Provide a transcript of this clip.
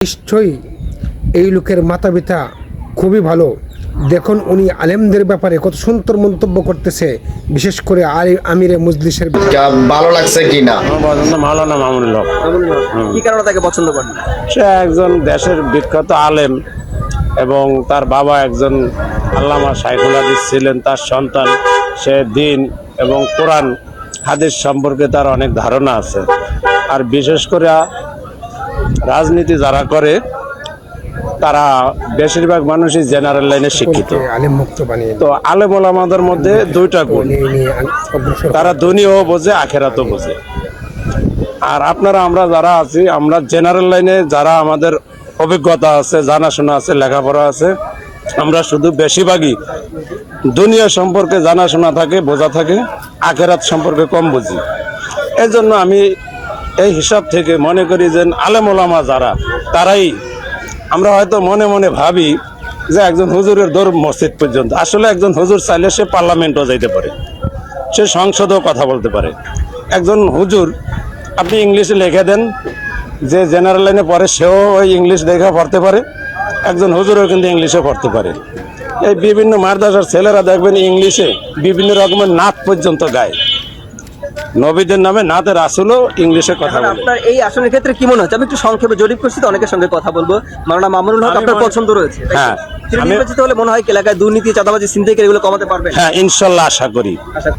নিশ্চয়ই এই লোকের মাথা ব্যথা খুবই ভালো। দেখুন উনি আলেমদের ব্যাপারে কত সুন্দর মন্তব্য করতেছে, বিশেষ করে আমিরে মজলিসের। ভালো লাগছে কি না? মাওলানা মামুনুল হক। কি কারণে তাকে পছন্দ করেন? সে একজন দেশের বিখ্যাত আলেম এবং তার বাবা একজন আল্লামা শাইখুল হাদিস ছিলেন। তার সন্তান, সে দিন এবং কোরআন হাদিস সম্পর্কে তার অনেক ধারণা আছে। আর বিশেষ করে রাজনীতি যারা করে তারা বেশিরভাগ মানুষই জেনারেল লাইনে শিক্ষিত। আলেম মুক্ত বানিয়ে তো আলেম ওলামাদের মধ্যে দুইটা গুণ, তারা দুনিয়াও বোঝে আখেরাতও বোঝে। আর আপনারা আমরা যারা আছি, আমরা জেনারেল লাইনে যারা আমাদের অভিজ্ঞতা আছে, জানাশোনা আছে, লেখাপড়া আছে, আমরা শুধু বেশিরভাগই দুনিয়া সম্পর্কে জানাশোনা থাকে, বোঝা থাকে, আখেরাত সম্পর্কে কম বুঝি। এই জন্য আমি এই হিসাব থেকে মনে করি যে আলেম ওলামা যারা, তারাই, আমরা হয়তো মনে মনে ভাবি যে একজন হুজুরের দৌড় মসজিদ পর্যন্ত, আসলে একজন হুজুর চাইলে সে পার্লামেন্টও যাইতে পারে, সে সংসদেও কথা বলতে পারে। একজন হুজুর আপনি ইংলিশে লিখে দেন, যে জেনারেল লাইনে পড়ে সেও ওই ইংলিশ লেখা পড়তে পারে, একজন হুজুরও কিন্তু ইংলিশে পড়তে পারে। এই বিভিন্ন মাদ্রাসার ছেলেরা দেখবেন ইংলিশে বিভিন্ন রকমের নাত পর্যন্ত গায়, নবীদের নামে নাতে রাসূলও ইংলিশে কথা বলে। আপনার এই আসনের ক্ষেত্রে কি মনে হচ্ছে? আমি একটু সংক্ষেপে জরিপ করছি তো, অনেকের সঙ্গে কথা বলবো। মাওলানা মামুনুল হক আপনার পছন্দ রয়েছে? হ্যাঁ, তিনি নির্বাচিত হলে মনে হয় এলাকায় দুর্নীতি, চাঁদাবাজি, ছিনতাইকারী এগুলো কমাতে পারবেন? হ্যাঁ, ইনশাল্লাহ আশা করি। আশা